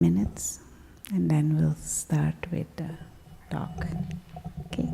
minutes, and then we'll start with the talk. Okay.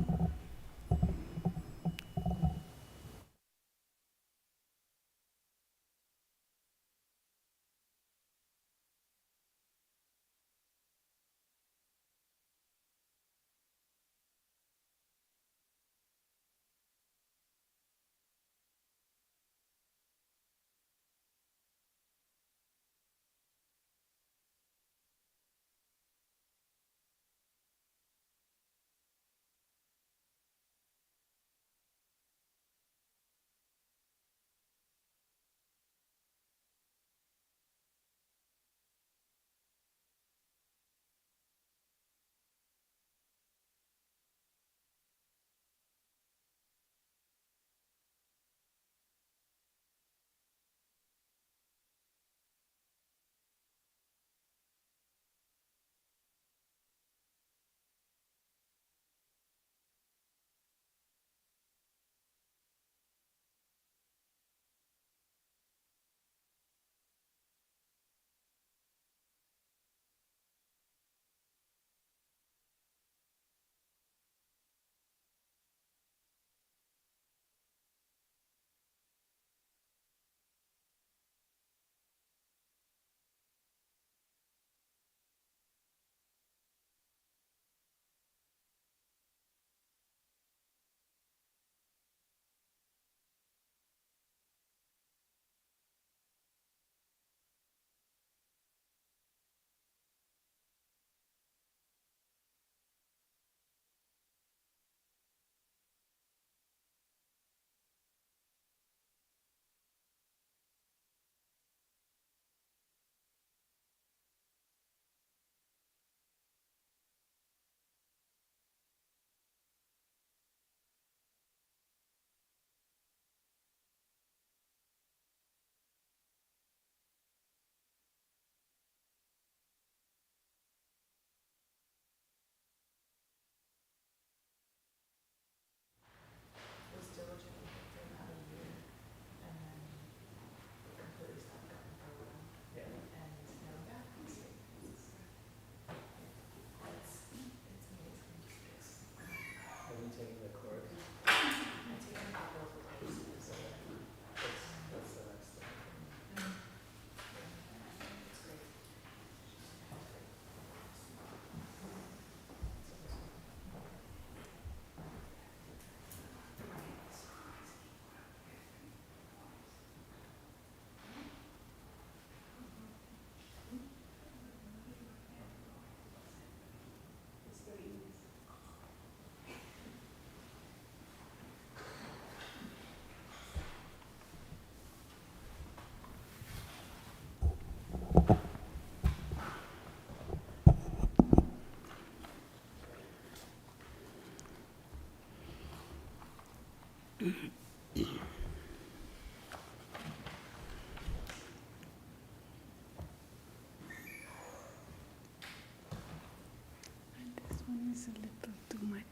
This one is a little too much.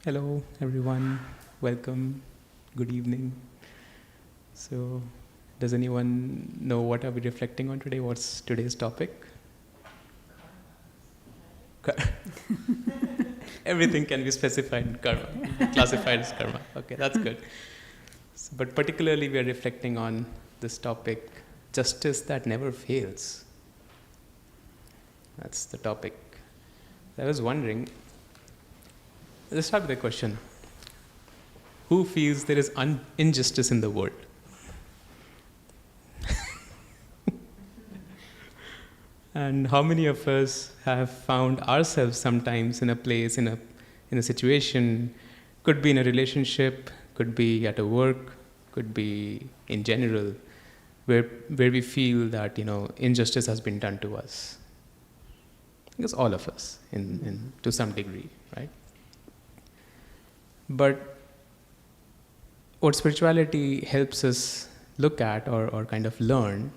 Hello, everyone. Welcome. Good evening. So, does anyone know what are we reflecting on today? What's today's topic? Everything can be specified in karma, classified as karma. Okay, that's good. So, but particularly, we are reflecting on this topic: justice that never fails. That's the topic. I was wondering. Let's start with a question. Who feels there is injustice in the world? And how many of us have found ourselves sometimes in a place, in a situation, could be in a relationship, could be at a work, could be in general, where we feel that injustice has been done to us. Because all of us, in to some degree, right? But what spirituality helps us look at or kind of learn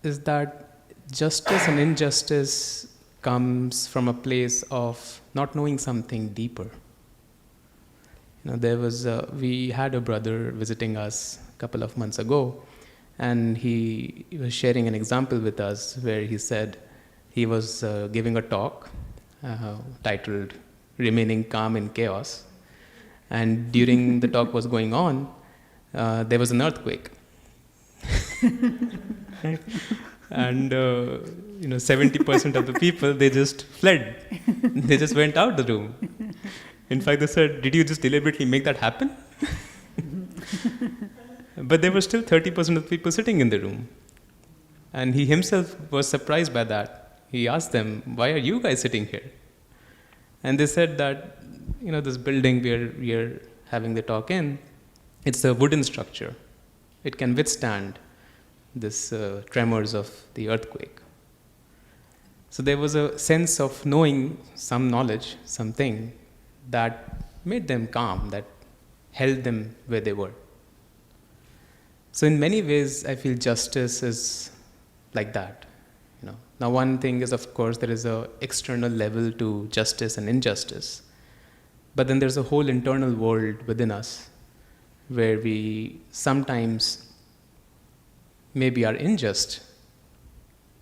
is that justice and injustice comes from a place of not knowing something deeper. We had a brother visiting us a couple of months ago, and he was sharing an example with us where he said he was giving a talk titled "Remaining Calm in Chaos," and during the talk was going on, there was an earthquake. And 70% of the people, they just fled. They just went out the room. In fact, they said, "Did you just deliberately make that happen?" But there were still 30% of the people sitting in the room. And he himself was surprised by that. He asked them, "Why are you guys sitting here?" And they said that, this building we are having the talk in, it's a wooden structure. It can withstand this tremors of the earthquake. So there was a sense of knowing some knowledge, something that made them calm, that held them where they were. So in many ways, I feel justice is like that. Now, one thing is, of course, there is an external level to justice and injustice. But then there's a whole internal world within us where we sometimes maybe are unjust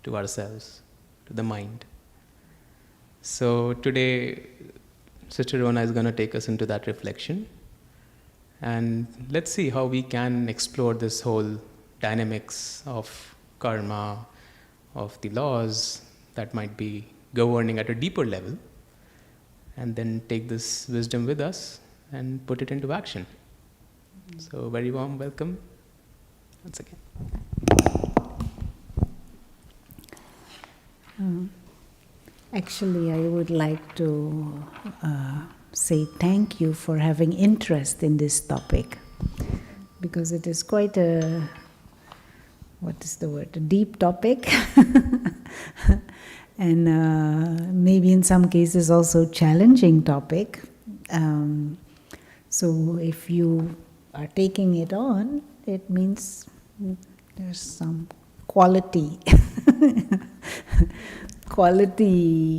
to ourselves, to the mind. So today, Sister Rona is going to take us into that reflection. And let's see how we can explore this whole dynamics of karma, of the laws that might be governing at a deeper level, and then take this wisdom with us and put it into action. So very warm welcome once again. Actually, I would like to say thank you for having interest in this topic, because it is quite a deep topic, and maybe in some cases also challenging topic. So if you are taking it on, it means there's some quality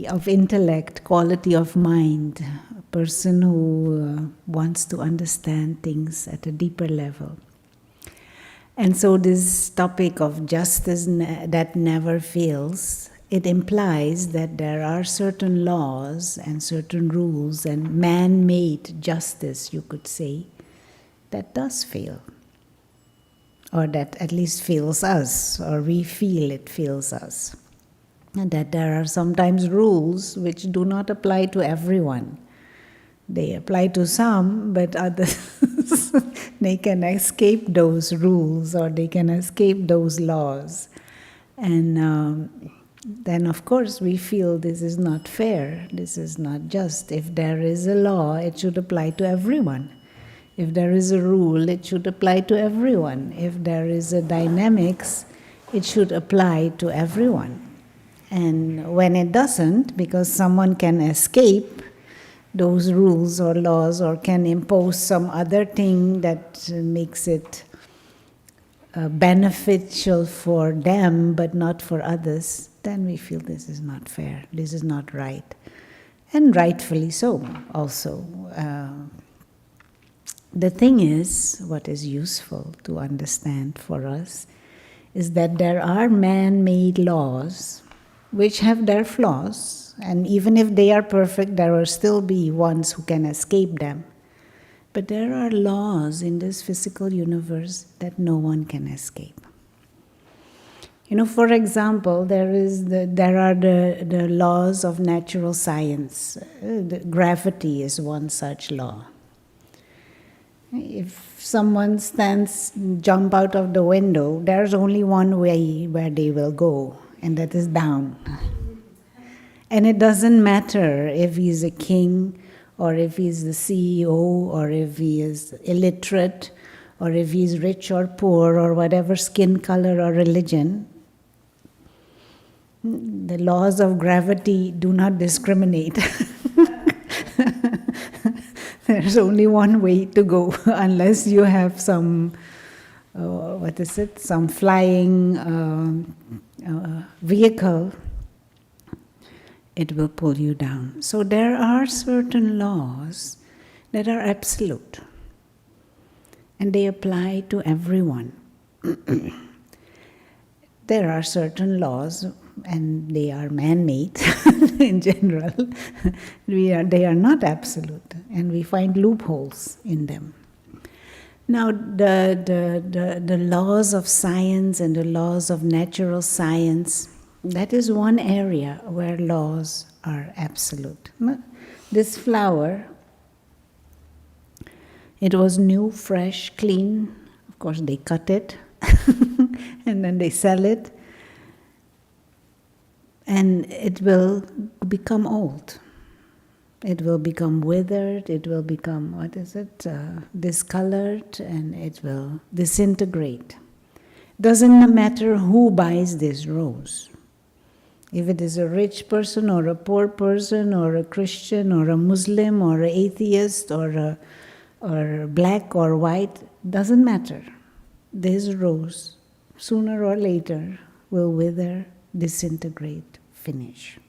of intellect, quality of mind, a person who wants to understand things at a deeper level. And so this topic of justice that never fails, it implies that there are certain laws and certain rules and man-made justice, you could say, that does fail. Or that at least fails us, or we feel it fails us. And that there are sometimes rules which do not apply to everyone. They apply to some, but others, they can escape those rules or they can escape those laws. And then, of course, we feel this is not fair, this is not just. If there is a law, it should apply to everyone. If there is a rule, it should apply to everyone. If there is a dynamics, it should apply to everyone. And when it doesn't, because someone can escape those rules or laws or can impose some other thing that makes it beneficial for them but not for others, then we feel this is not fair, this is not right. And rightfully so also. The thing is, what is useful to understand for us is that there are man-made laws which have their flaws, and even if they are perfect, there will still be ones who can escape them. But there are laws in this physical universe that no one can escape. For example, there are the laws of natural science. Gravity is one such law. If someone jump out of the window, there's only one way where they will go, and that is down. And it doesn't matter if he's a king, or if he's the CEO, or if he is illiterate, or if he's rich or poor, or whatever skin color or religion. The laws of gravity do not discriminate. There's only one way to go, unless you have some, some flying vehicle, it will pull you down. So there are certain laws that are absolute, and they apply to everyone. There are certain laws, and they are man-made in general. They are not absolute, and we find loopholes in them. Now, the laws of science and the laws of natural science, that is one area where laws are absolute. This flower, it was new, fresh, clean. Of course, they cut it and then they sell it, and it will become old. It will become withered, it will become, discolored, and it will disintegrate. Doesn't matter who buys this rose. If it is a rich person or a poor person or a Christian or a Muslim or an atheist or black or white, doesn't matter. This rose, sooner or later, will wither, disintegrate, finish.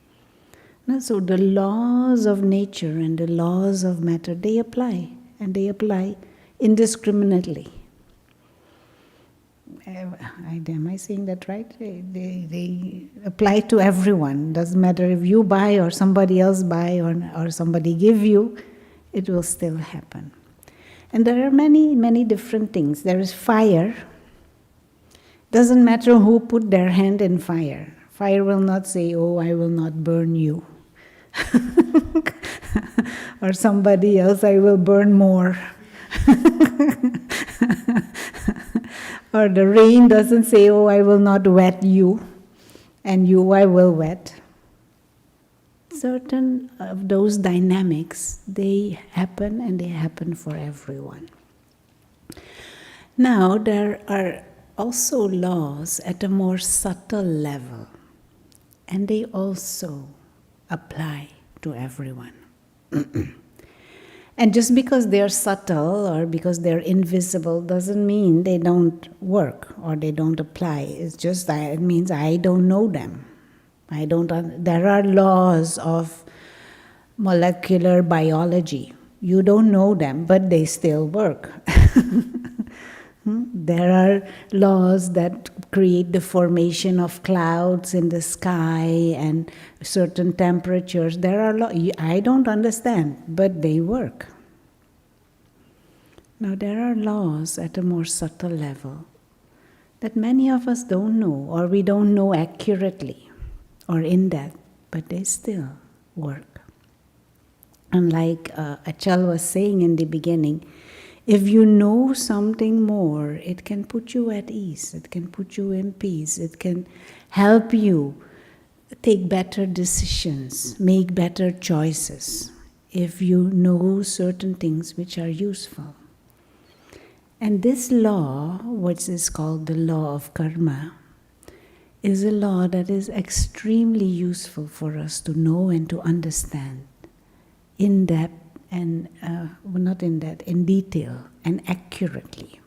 So the laws of nature and the laws of matter, they apply, and they apply indiscriminately. Am I saying that right? They apply to everyone. Doesn't matter if you buy or somebody else buy or somebody give you, it will still happen. And there are many, many different things. There is fire. Doesn't matter who put their hand in fire. Fire will not say, "Oh, I will not burn you." Or somebody else, "I will burn more." Or the rain doesn't say, "Oh, I will not wet you, and you I will wet." Certain of those dynamics, they happen, and they happen for everyone. Now, there are also laws at a more subtle level, and they also apply to everyone. And just because they're subtle or because they're invisible doesn't mean they don't work or they don't apply. It's just that it means I don't know them. There are laws of molecular biology. You don't know them, but they still work. There are laws that create the formation of clouds in the sky and certain temperatures. There are I don't understand, but they work. Now there are laws at a more subtle level that many of us don't know, or we don't know accurately or in depth, but they still work. And like Achal was saying in the beginning, if you know something more, it can put you at ease, it can put you in peace, it can help you take better decisions, make better choices, if you know certain things which are useful. And this law, which is called the law of karma, is a law that is extremely useful for us to know and to understand in depth, and not in that, in detail and accurately.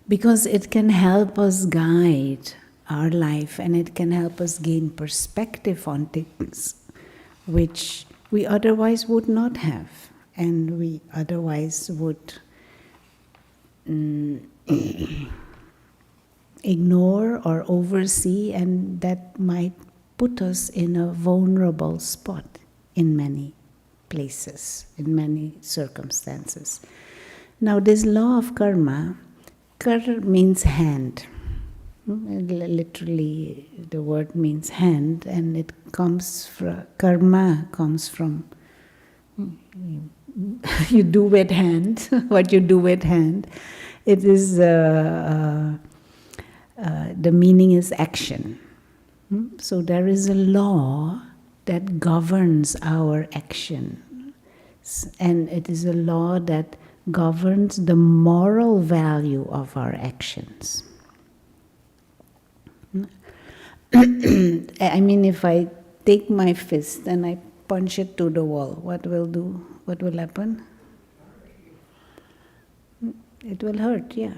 Because it can help us guide our life, and it can help us gain perspective on things which we otherwise would not have, and we otherwise would ignore or oversee, and that might put us in a vulnerable spot in many places, in many circumstances. Now this law of karma, kar means hand. Literally the word means hand, and it comes from, karma comes from you do with hand, what you do with hand. It is, the meaning is action. So there is a law that governs our action. And it is a law that governs the moral value of our actions. I mean, if I take my fist and I punch it to the wall, what will happen? It will hurt, yeah.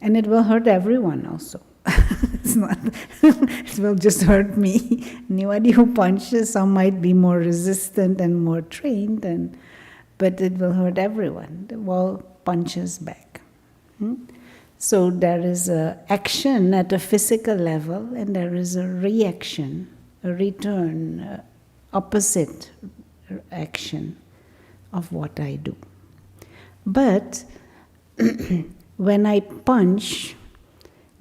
And it will hurt everyone also. It's not, it will just hurt me. Anybody who punches, some might be more resistant and more trained, but it will hurt everyone. The wall punches back. So there is a action at a physical level, and there is a reaction, a return, opposite action of what I do. But when I punch,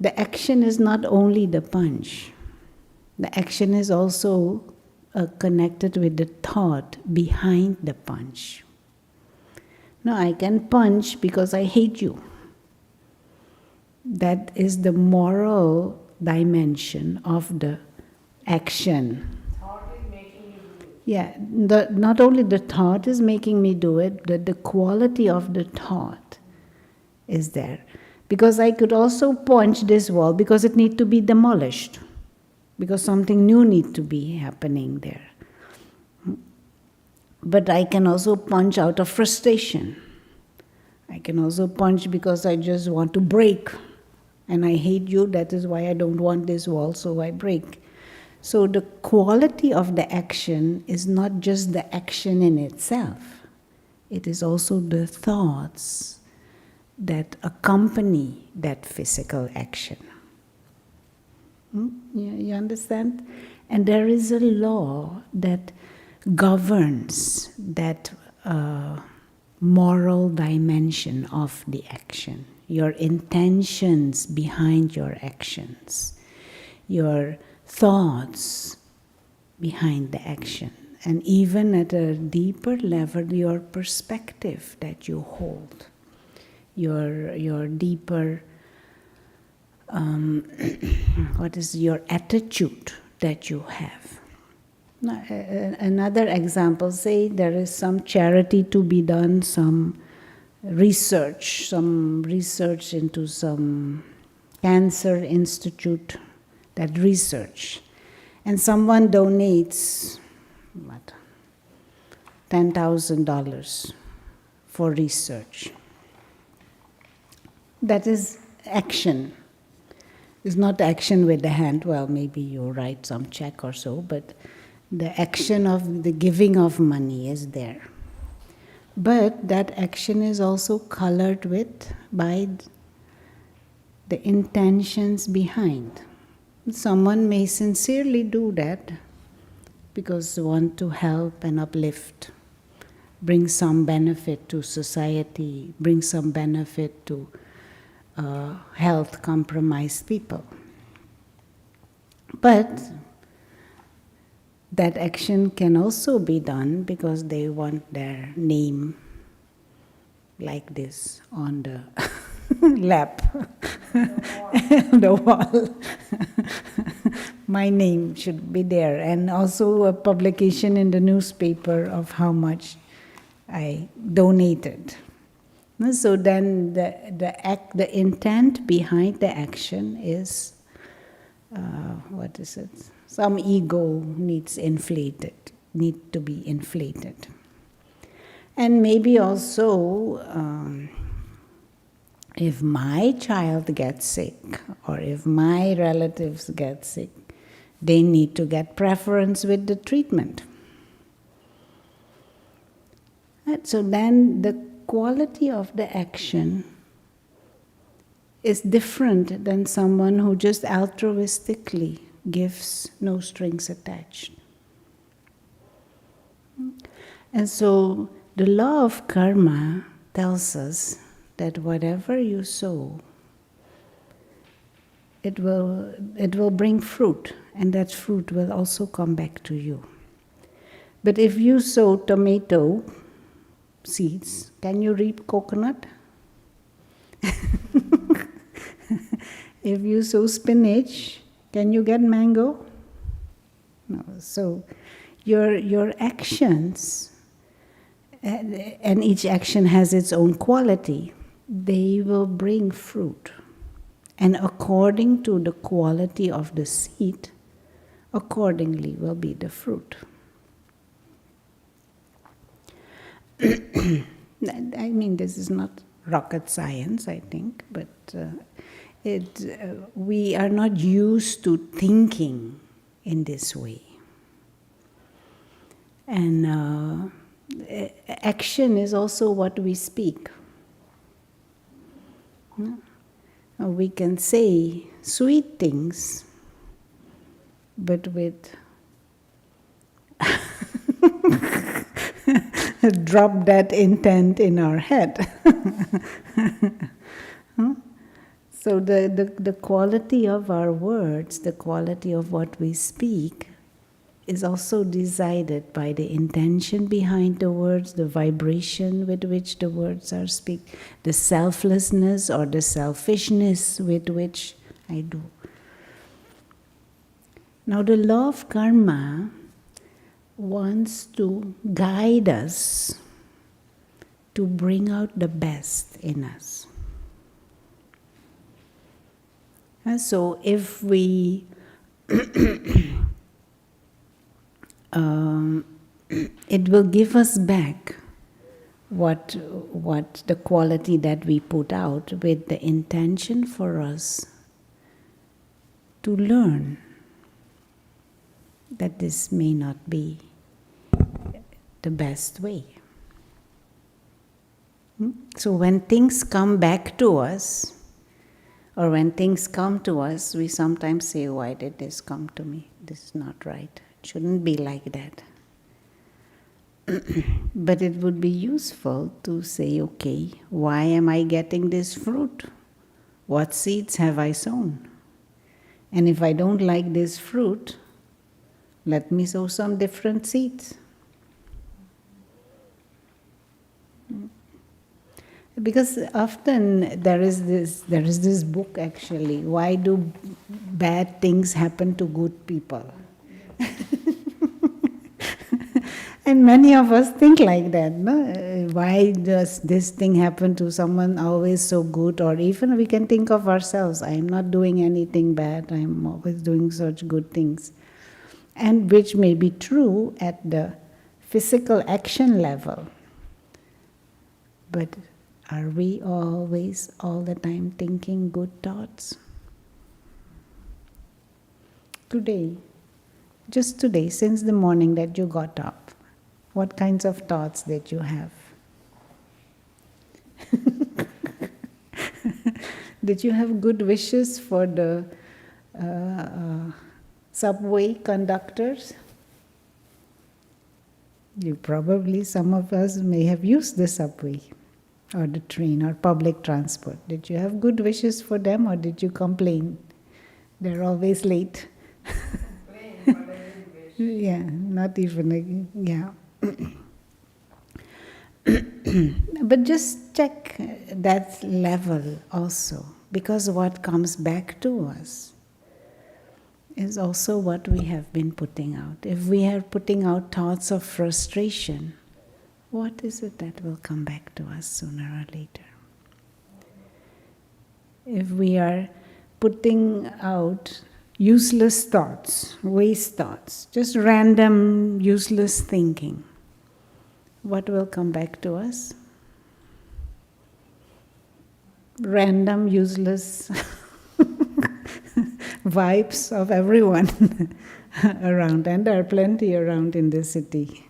the action is not only the punch. The action is also connected with the thought behind the punch. No, I can punch because I hate you. That is the moral dimension of the action. Thought is making you do it. Yeah, not only the thought is making me do it, but the quality of the thought is there. Because I could also punch this wall because it needs to be demolished, because something new needs to be happening there. But I can also punch out of frustration. I can also punch because I just want to break. And I hate you, that is why I don't want this wall, so I break. So the quality of the action is not just the action in itself. It is also the thoughts that accompany that physical action. You understand? And there is a law that governs that moral dimension of the action. Your intentions behind your actions, your thoughts behind the action, and even at a deeper level, your perspective that you hold, your deeper, what is your attitude that you have. Now, another example, say there is some charity to be done, some research into some cancer institute, that research. And someone donates, what, $10,000 for research. That is action. It's not action with the hand, well, maybe you write some check or so, but the action of the giving of money is there. But that action is also colored by the intentions behind. Someone may sincerely do that because they want to help and uplift, bring some benefit to society, bring some benefit to health compromised people. But that action can also be done because they want their name like this on the lap, the wall. My name should be there, and also a publication in the newspaper of how much I donated. So then the intent behind the action is, what is it? Some ego need to be inflated. And maybe also, if my child gets sick, or if my relatives get sick, they need to get preference with the treatment. And so then the quality of the action is different than someone who just altruistically gives, no strings attached. And so the law of karma tells us that whatever you sow, it will bring fruit, and that fruit will also come back to you. But if you sow tomato seeds, can you reap coconut? If you sow spinach, can you get mango? No. So your actions, and each action has its own quality, they will bring fruit. And according to the quality of the seed, accordingly will be the fruit. I mean, this is not rocket science, I think, but We are not used to thinking in this way. And action is also what we speak. We can say sweet things, but with drop that intent in our head. So the quality of our words, the quality of what we speak, is also decided by the intention behind the words, the vibration with which the words are spoken, the selflessness or the selfishness with which I do. Now the law of karma wants to guide us to bring out the best in us. And so if we it will give us back what the quality that we put out with the intention for us to learn that this may not be the best way. So when things come back to us, or when things come to us, we sometimes say, why did this come to me? This is not right. It shouldn't be like that. But it would be useful to say, okay, why am I getting this fruit? What seeds have I sown? And if I don't like this fruit, let me sow some different seeds. Because often there is this book actually, why do bad things happen to good people? And many of us think like that, no? Why does this thing happen to someone always so good? Or even we can think of ourselves, I am not doing anything bad, I am always doing such good things. And which may be true at the physical action level. But are we always, all the time, thinking good thoughts? Today, just today, since the morning that you got up, what kinds of thoughts did you have? Did you have good wishes for the subway conductors? Some of us may have used the subway or the train or public transport. Did you have good wishes for them, or did you complain? They're always late. Complain, but I didn't wish. Yeah, not even, yeah. But just check that level also, because what comes back to us is also what we have been putting out. If we are putting out thoughts of frustration, what is it that will come back to us sooner or later? If we are putting out useless thoughts, waste thoughts, just random useless thinking, what will come back to us? Random useless vibes of everyone around, and there are plenty around in the city.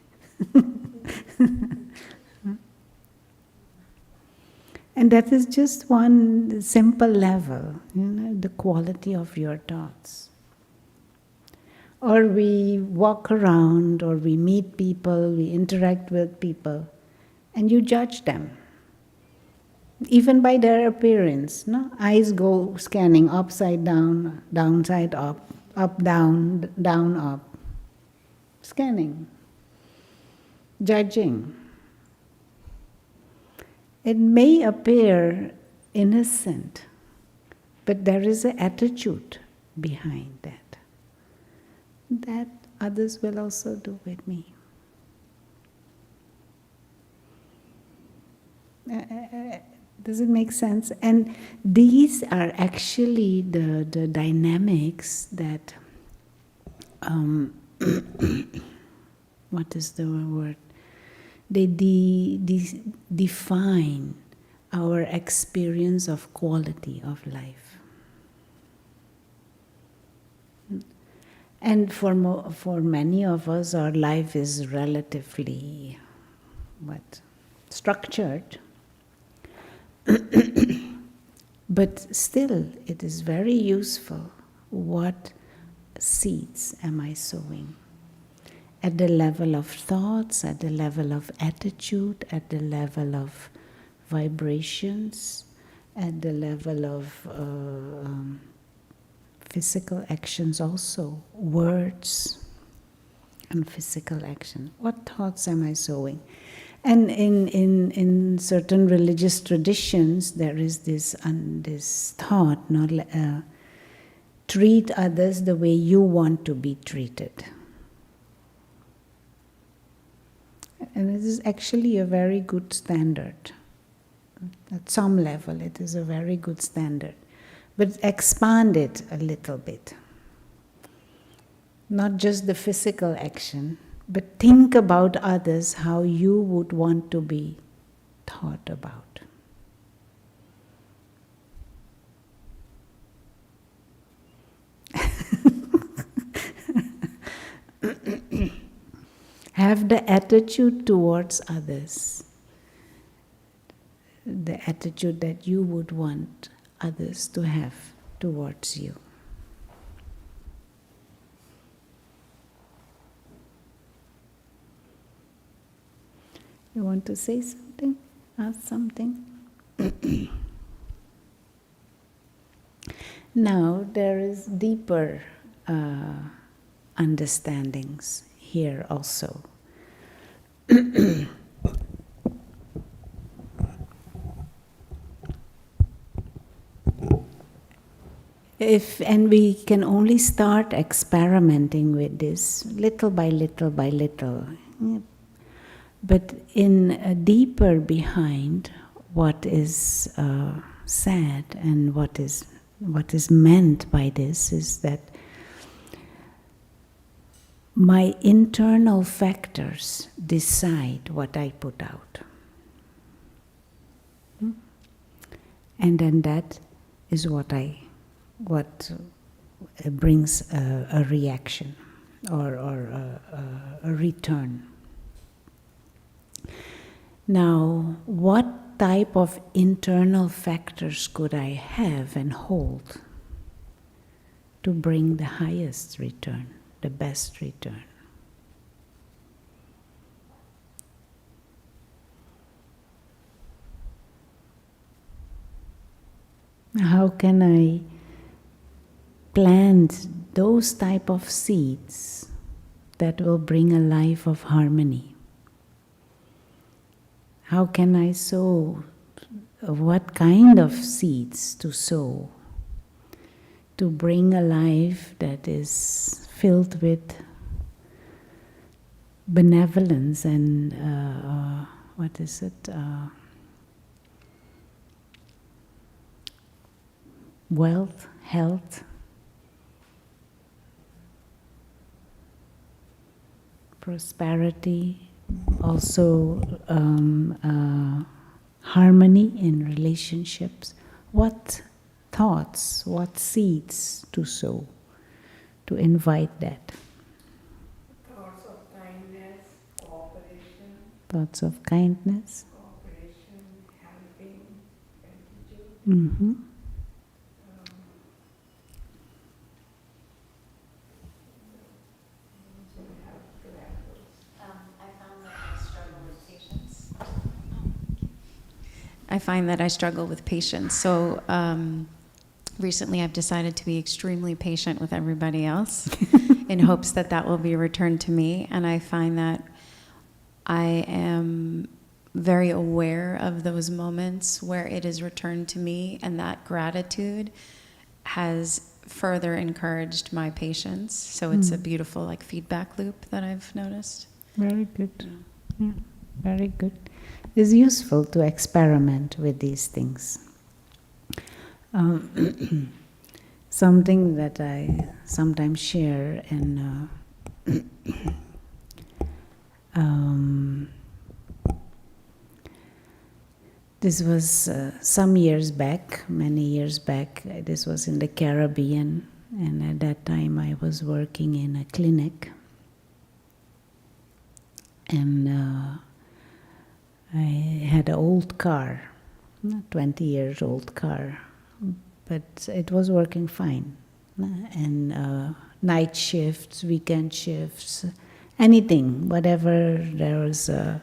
And that is just one simple level, the quality of your thoughts. Or we walk around, or we meet people, we interact with people, and you judge them. Even by their appearance, no? Eyes go scanning upside down, downside up, down, down, up. Scanning. Judging. It may appear innocent, but there is an attitude behind that. That others will also do with me. Does it make sense? And these are actually the dynamics that, what is the word? They define our experience of quality of life. And for many of us, our life is relatively structured. But still, it is very useful. What seeds am I sowing? At the level of thoughts, at the level of attitude, at the level of vibrations, at the level of physical actions also, words and physical action. What thoughts am I sowing? And in certain religious traditions, there is this thought, treat others the way you want to be treated. And it is actually a very good standard. At some level, it is a very good standard. But expand it a little bit. Not just the physical action, but think about others how you would want to be thought about. Have the attitude towards others, the attitude that you would want others to have towards you. You want to say something? Ask something? Now there is deeper understandings here also. And we can only start experimenting with this little by little by little. But in deeper behind what is said and what is meant by this is that my internal factors decide what I put out. And then that is what brings a reaction or a return. Now, what type of internal factors could I have and hold to bring the highest return, the best return? How can I plant those type of seeds that will bring a life of harmony? How can I sow? What kind of seeds to sow to bring a life that is filled with benevolence and wealth, health, prosperity, also harmony in relationships. What thoughts, what seeds to sow, to invite that? Thoughts of kindness, cooperation. Thoughts of kindness. Cooperation, helping, gratitude. Mm-hmm. I find that I struggle with patience. So recently I've decided to be extremely patient with everybody else in hopes that that will be returned to me. And I find that I am very aware of those moments where it is returned to me, and that gratitude has further encouraged my patience. So it's a beautiful feedback loop that I've noticed. Very good. Yeah, very good. It's useful to experiment with these things. Something that I sometimes share in this was some years back, many years back. This was in the Caribbean, And at that time I was working in a clinic. And I had an old car, 20 years old car, but it was working fine. And night shifts, weekend shifts, anything, whatever there was a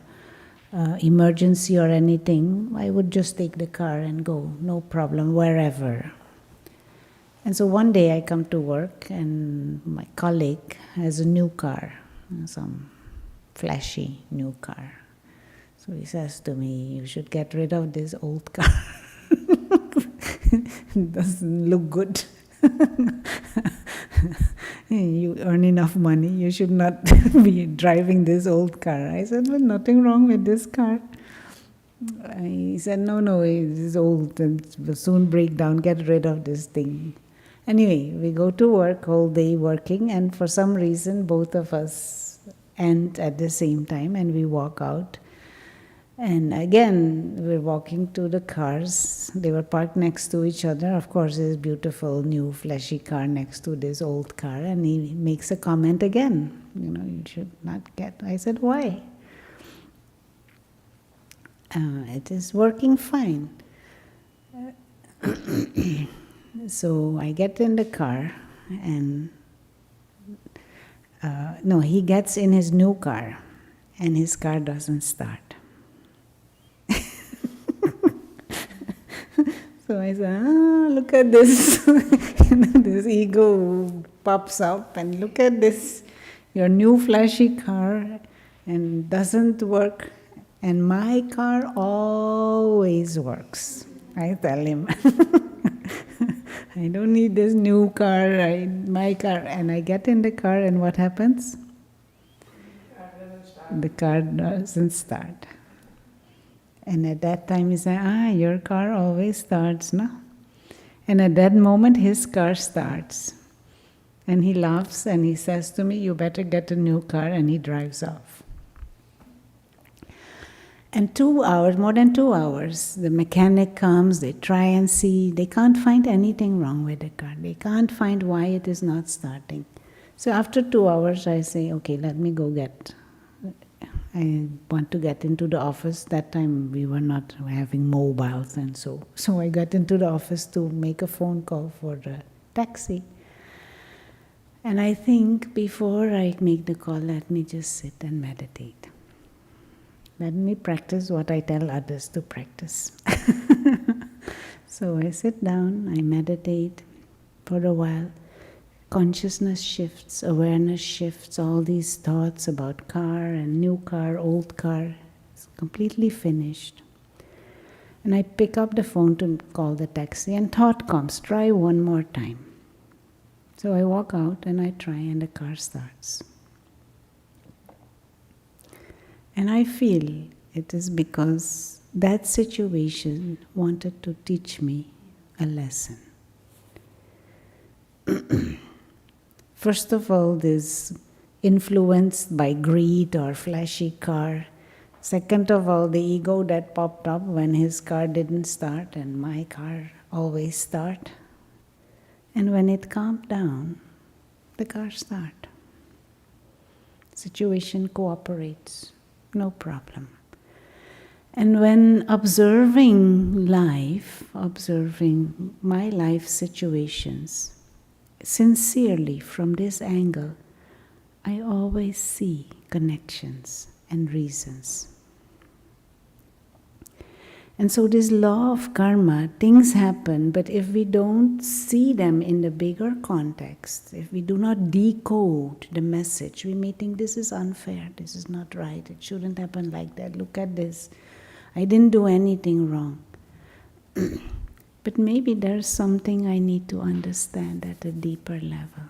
emergency or anything, I would just take the car and go, no problem, wherever. And so one day I come to work and my colleague has a new car, some flashy new car. So he says to me, you should get rid of this old car. It doesn't look good. You earn enough money, you should not be driving this old car. I said, well, nothing wrong with this car. He said, no, it is old and it will soon break down, get rid of this thing. Anyway, we go to work all day working, and for some reason both of us end at the same time and we walk out. And again, we're walking to the cars. They were parked next to each other. Of course, this beautiful new flashy car next to this old car. And he makes a comment again. You should not get... I said, why? It is working fine. So I get in the car and... no, he gets in his new car and his car doesn't start. So I said, look at this. This ego pops up, and look at this, your new flashy car, and doesn't work, and my car always works. I tell him, I don't need this new car, my car. And I get in the car, and what happens? The car doesn't start. And at that time he said, your car always starts, no? And at that moment his car starts. And he laughs and he says to me, you better get a new car, and he drives off. And 2 hours, more than 2 hours, the mechanic comes, they try and see, they can't find anything wrong with the car. They can't find why it is not starting. So after 2 hours I say, okay, let me go I want to get into the office. That time we were not having mobiles, and so I got into the office to make a phone call for the taxi. And I think before I make the call, let me just sit and meditate. Let me practice what I tell others to practice. So I sit down, I meditate for a while. Consciousness shifts, awareness shifts, all these thoughts about car and new car, old car, it's completely finished. And I pick up the phone to call the taxi, and thought comes, try one more time. So I walk out and I try, and the car starts. And I feel it is because that situation wanted to teach me a lesson. First of all, this influenced by greed or flashy car. Second of all, the ego that popped up when his car didn't start and my car always start. And when it calmed down, the car start. Situation cooperates, no problem. And when observing life, observing my life situations, sincerely from this angle, I always see connections and reasons. And so this law of karma, things happen, but if we don't see them in the bigger context, if we do not decode the message, we may think this is unfair, this is not right, it shouldn't happen like that, look at this, I didn't do anything wrong. But maybe there's something I need to understand at a deeper level.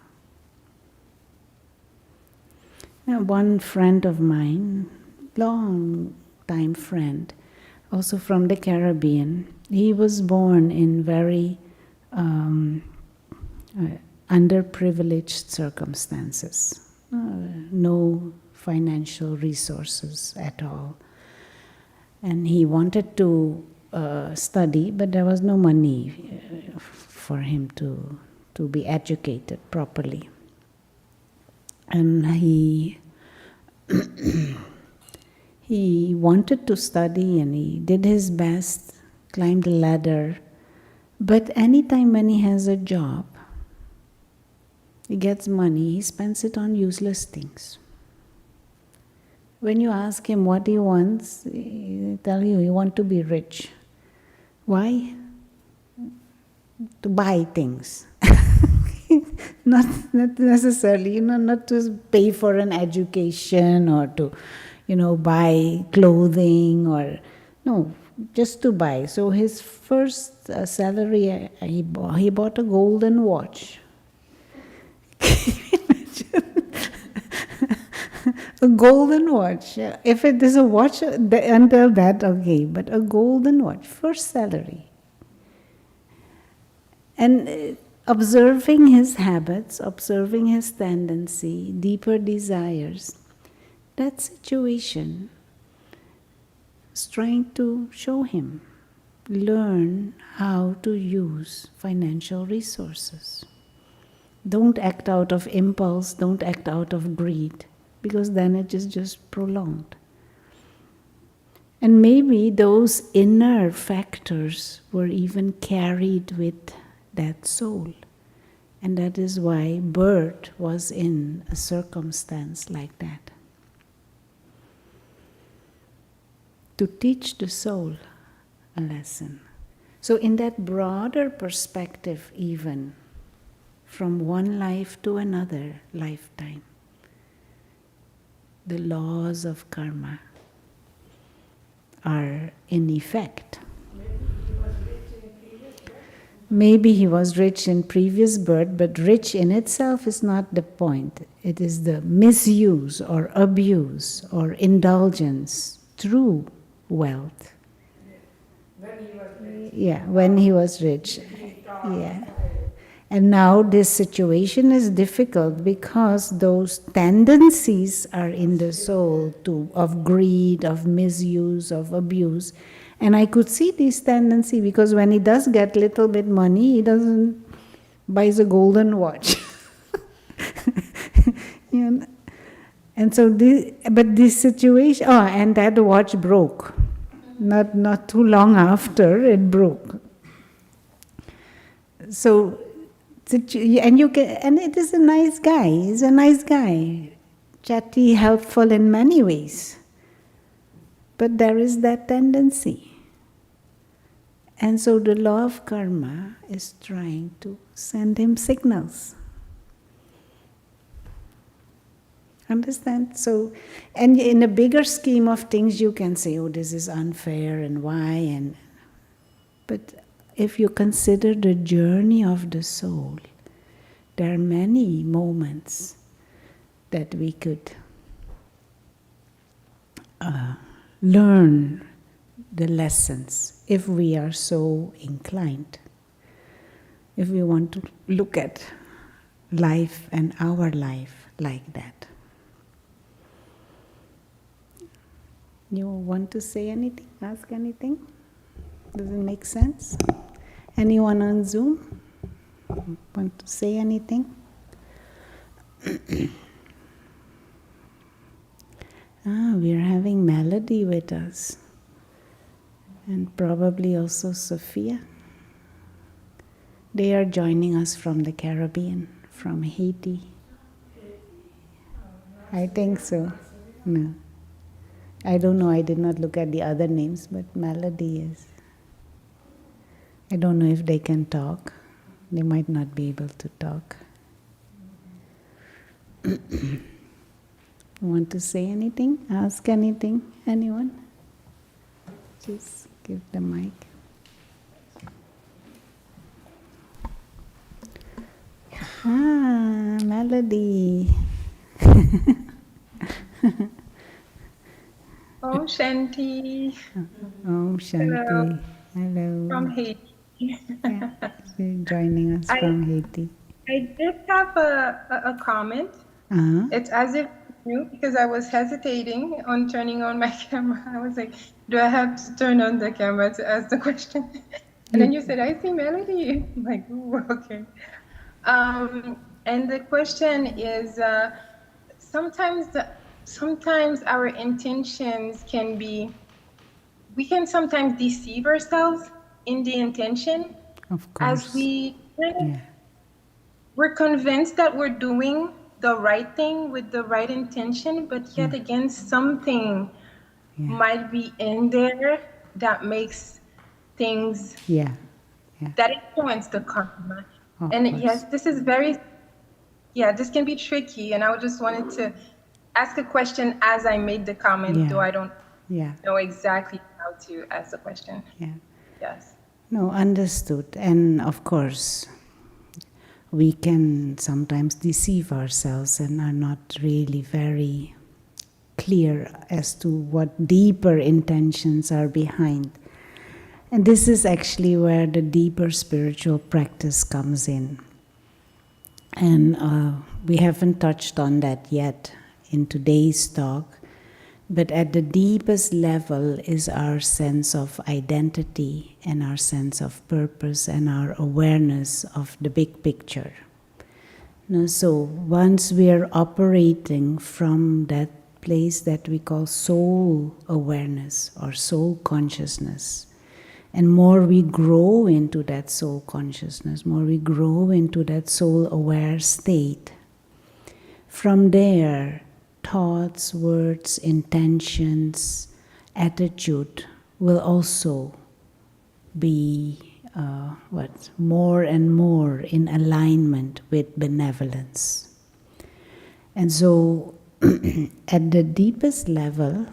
Now, one friend of mine, long time friend, also from the Caribbean, he was born in very underprivileged circumstances, no financial resources at all. And he wanted to study, but there was no money for him to to be educated properly. And he wanted to study and he did his best, climbed the ladder. But anytime when he has a job, he gets money, he spends it on useless things. When you ask him what he wants, he'll tell you he wants to be rich. Why? To buy things. not necessarily, not to pay for an education or to, buy clothing or, no, just to buy. So his first salary, he bought a golden watch. A golden watch. If it is a watch until that, okay, but a golden watch, first salary. And observing his habits, observing his tendency, deeper desires, that situation is trying to show him, learn how to use financial resources. Don't act out of impulse, don't act out of greed, because then it is just prolonged. And maybe those inner factors were even carried with that soul. And that is why Bert was in a circumstance like that. To teach the soul a lesson. So in that broader perspective even, from one life to another lifetime, the laws of karma are in effect. Maybe he was rich in previous birth, but rich in itself is not the point. It is the misuse or abuse or indulgence through wealth. When he was rich. Yeah, when he was rich. Yeah. And now this situation is difficult because those tendencies are in the soul of greed, of misuse, of abuse. And I could see this tendency because when he does get little bit money, he doesn't buys a golden watch. And so this situation, and that watch broke. Not too long after it broke. So, and it is a nice guy. He's a nice guy, chatty, helpful in many ways. But there is that tendency. And so the law of karma is trying to send him signals. Understand? So, and in a bigger scheme of things, you can say, oh, this is unfair and why, but if you consider the journey of the soul, there are many moments that we could learn the lessons if we are so inclined. If we want to look at life and our life like that. You want to say anything? Ask anything? Does it make sense? Anyone on Zoom want to say anything? We are having Melody with us. And probably also Sophia. They are joining us from the Caribbean, from Haiti. I think so. No. I don't know, I did not look at the other names, but Melody is. I don't know if they can talk. They might not be able to talk. Want to say anything? Ask anything? Anyone? Just give the mic. Melody. Om Shanti. Om Shanti. Hello. From Haiti. Yeah, she's joining us from Haiti. I did have a comment. It's as if new because I was hesitating on turning on my camera. I was like, do I have to turn on the camera to ask the question? And then you said, I see Melody. I'm like, ooh, okay. And the question is, sometimes our intentions can be, we can sometimes deceive ourselves in the intention, Of as course. we Yeah. we're convinced that we're doing the right thing with the right intention, but yet again something Yeah. might be in there that makes things Yeah. Yeah. that influence the karma. Of And course. yes, this can be tricky. And I just wanted to ask a question as I made the comment, Yeah. though I don't Yeah. know exactly how to ask the question. Yeah. Yes. No, understood. And of course, we can sometimes deceive ourselves and are not really very clear as to what deeper intentions are behind. And this is actually where the deeper spiritual practice comes in. And we haven't touched on that yet in today's talk, but at the deepest level is our sense of identity and our sense of purpose and our awareness of the big picture. So once we are operating from that place that we call soul awareness or soul consciousness, and more we grow into that soul consciousness, more we grow into that soul aware state, from there, thoughts, words, intentions, attitude will also be more and more in alignment with benevolence. And so at the deepest level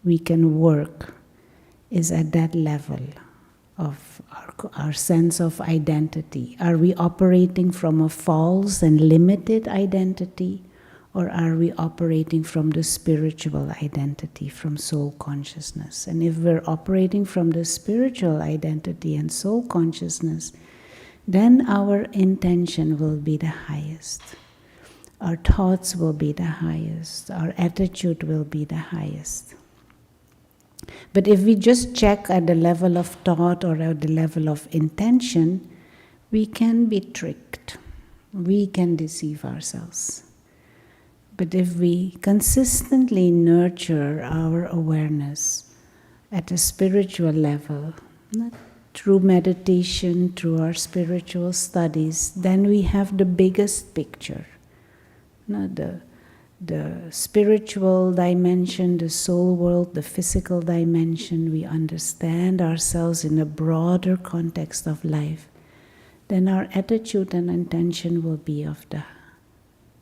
we can work is at that level of our sense of identity. Are we operating from a false and limited identity, or are we operating from the spiritual identity, from soul consciousness? And if we're operating from the spiritual identity and soul consciousness, then our intention will be the highest. Our thoughts will be the highest. Our attitude will be the highest. But if we just check at the level of thought or at the level of intention, we can be tricked. We can deceive ourselves. But if we consistently nurture our awareness at a spiritual level, through meditation, through our spiritual studies, then we have the biggest picture. The spiritual dimension, the soul world, the physical dimension, we understand ourselves in a broader context of life, then our attitude and intention will be of the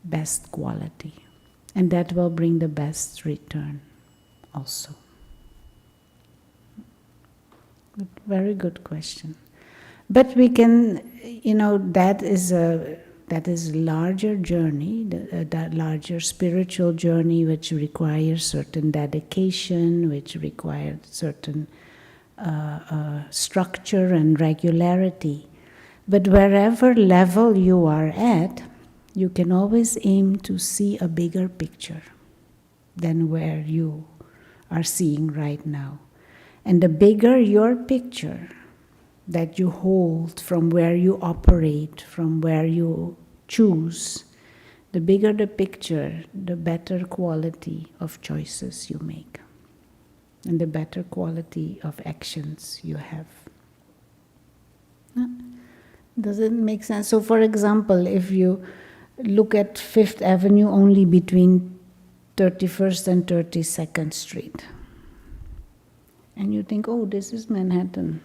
best quality. And that will bring the best return also. Very good question. But we can, that is a larger journey, that larger spiritual journey, which requires certain dedication, which requires certain structure and regularity. But wherever level you are at, you can always aim to see a bigger picture than where you are seeing right now. And the bigger your picture that you hold from where you operate, from where you choose, the bigger the picture, the better quality of choices you make, and the better quality of actions you have. Does it make sense? So for example, if you look at Fifth Avenue only between 31st and 32nd Street, and you think, oh, this is Manhattan.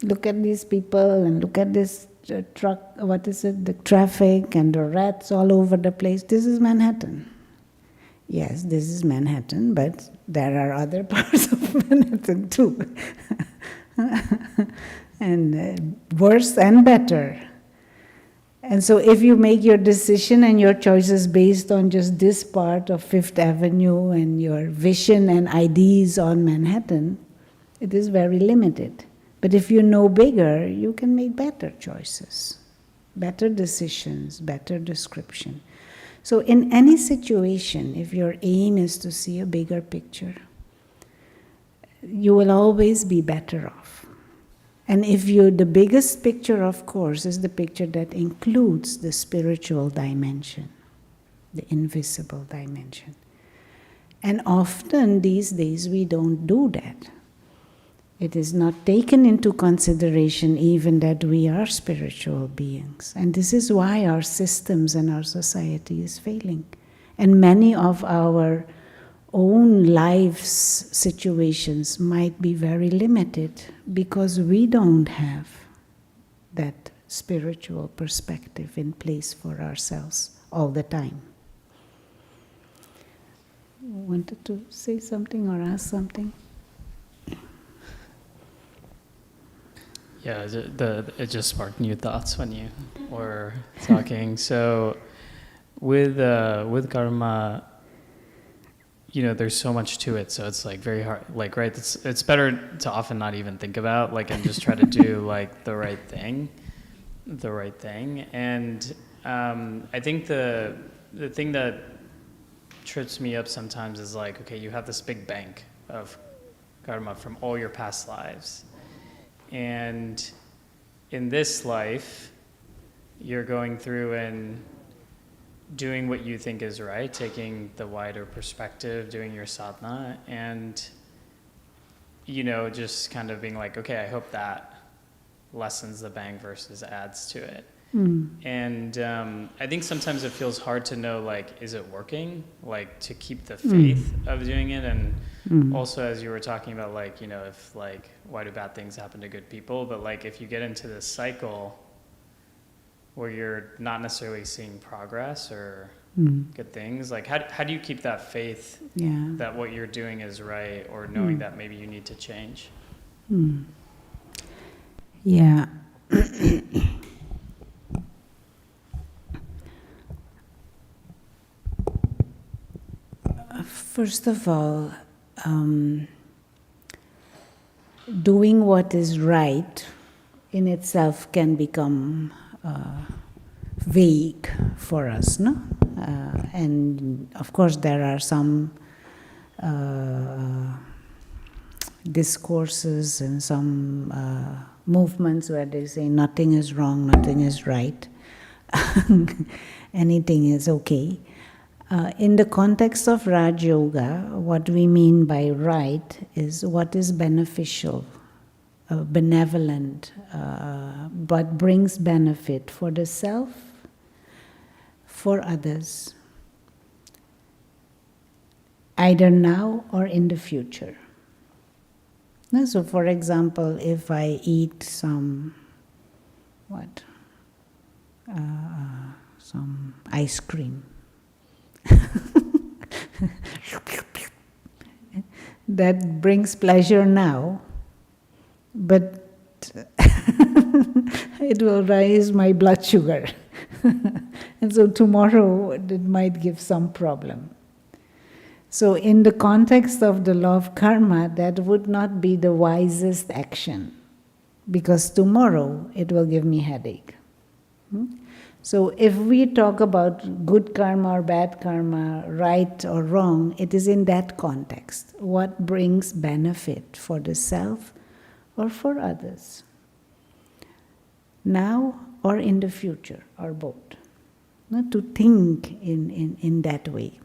Look at these people and look at this truck, the traffic and the rats all over the place. This is Manhattan. Yes, this is Manhattan, but there are other parts of Manhattan too. And worse and better. And so if you make your decision and your choices based on just this part of Fifth Avenue and your vision and ideas on Manhattan, it is very limited. But if you know bigger, you can make better choices, better decisions, better description. So in any situation, if your aim is to see a bigger picture, you will always be better off. And if you, the biggest picture, of course, is the picture that includes the spiritual dimension, the invisible dimension. And often these days we don't do that. It is not taken into consideration even that we are spiritual beings. And this is why our systems and our society is failing. And many of our own lives situations might be very limited because we don't have that spiritual perspective in place for ourselves all the time. Wanted to say something or ask something? Yeah, it just sparked new thoughts when you were talking. So with karma, you know, there's so much to it, so it's like very hard, like, right, it's better to often not even think about, like, and just try to do like the right thing. And I think the thing that trips me up sometimes is like, okay, you have this big bank of karma from all your past lives, and in this life you're going through and doing what you think is right, taking the wider perspective, doing your sadhana, and, you know, just kind of being like, okay, I hope that lessens the bank versus adds to it. And I think sometimes it feels hard to know, like, is it working? Like, to keep the faith of doing it. And also, as you were talking about, like, you know, if, like, why do bad things happen to good people? But, like, if you get into this cycle where you're not necessarily seeing progress or good things, like, how do you keep that faith that what you're doing is right, or knowing that maybe you need to change? Yeah. First of all, doing what is right in itself can become vague for us, no? And of course there are some discourses and some movements where they say nothing is wrong, nothing is right, anything is okay. In the context of Raj Yoga, what we mean by right is what is beneficial, benevolent, but brings benefit for the self, for others, either now or in the future. So, for example, if I eat some ice cream, that brings pleasure now, but it will raise my blood sugar. And so tomorrow it might give some problem. So in the context of the law of karma, that would not be the wisest action, because tomorrow it will give me headache. So if we talk about good karma or bad karma, right or wrong, it is in that context. What brings benefit for the self or for others? Now or in the future, or both. Not to think in that way.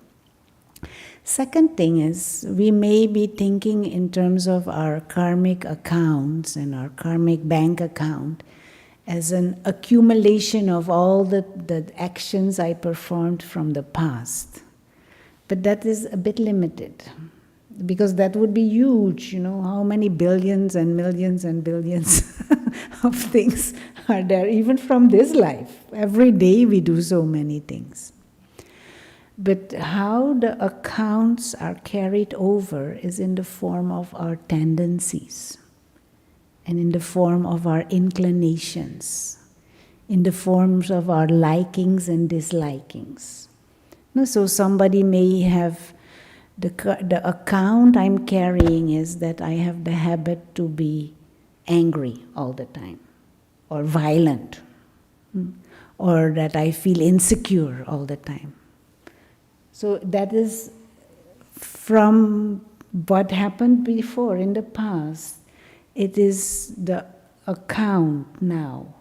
Second thing is, we may be thinking in terms of our karmic accounts and our karmic bank account as an accumulation of all the actions I performed from the past. But that is a bit limited, because that would be huge, you know, how many billions and millions and billions of things are there, even from this life. Every day we do so many things. But how the accounts are carried over is in the form of our tendencies, and in the form of our inclinations, in the forms of our likings and dislikings. So somebody may have, the account I'm carrying is that I have the habit to be angry all the time, or violent, or that I feel insecure all the time. So that is from what happened before in the past. It is the account now.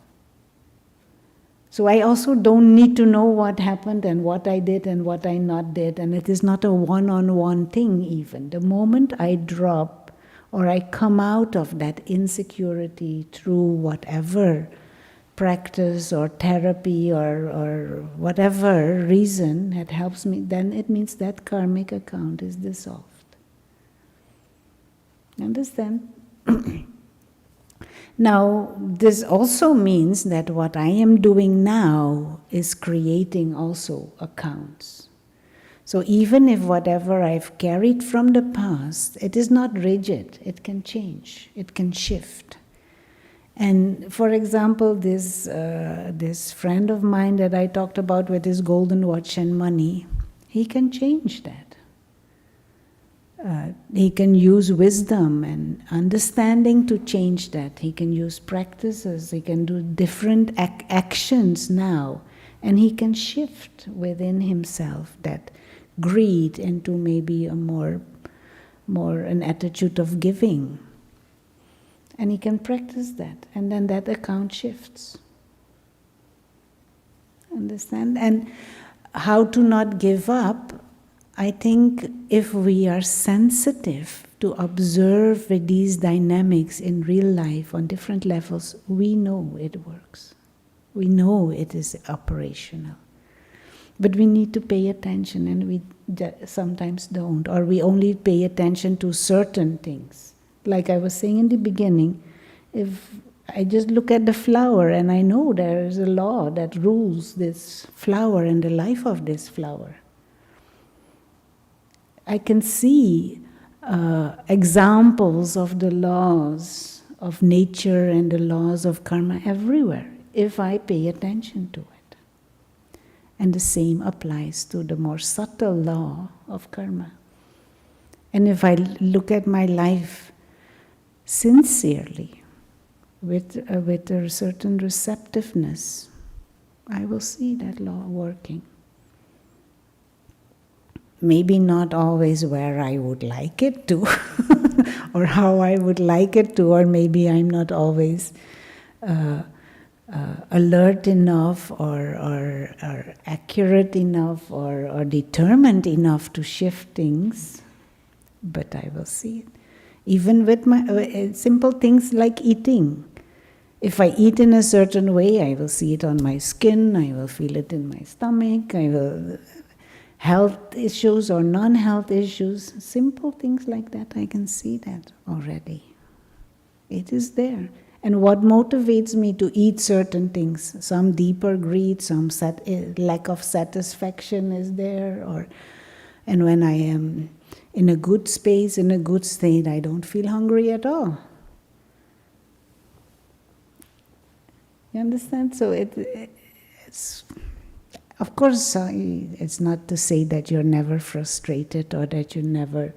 So I also don't need to know what happened and what I did and what I not did, and it is not a one-on-one thing even. The moment I drop or I come out of that insecurity through whatever practice or therapy or whatever reason that helps me, then it means that karmic account is dissolved. Understand? Now, this also means that what I am doing now is creating also accounts. So even if whatever I've carried from the past, it is not rigid, it can change, it can shift. And for example, this friend of mine that I talked about with his golden watch and money, he can change that. He can use wisdom and understanding to change that. He can use practices, he can do different actions now, and he can shift within himself that greed into maybe a more an attitude of giving. And he can practice that, and then that account shifts. Understand? And how to not give up, I think if we are sensitive to observe these dynamics in real life on different levels, we know it works. We know it is operational. But we need to pay attention, and we sometimes don't, or we only pay attention to certain things. Like I was saying in the beginning, if I just look at the flower and I know there is a law that rules this flower and the life of this flower, I can see examples of the laws of nature and the laws of karma everywhere if I pay attention to it. And the same applies to the more subtle law of karma. And if I look at my life sincerely, with a certain receptiveness, I will see that law working. Maybe not always where I would like it to, or how I would like it to, or maybe I'm not always alert enough, or accurate enough, or determined enough to shift things, but I will see it. Even with my simple things like eating. If I eat in a certain way, I will see it on my skin, I will feel it in my stomach, I will... Health issues or non-health issues, simple things like that, I can see that already. It is there. And what motivates me to eat certain things? Some deeper greed, some lack of satisfaction is there, and when I am in a good space, in a good state, I don't feel hungry at all. You understand? So it's... Of course, it's not to say that you're never frustrated or that you never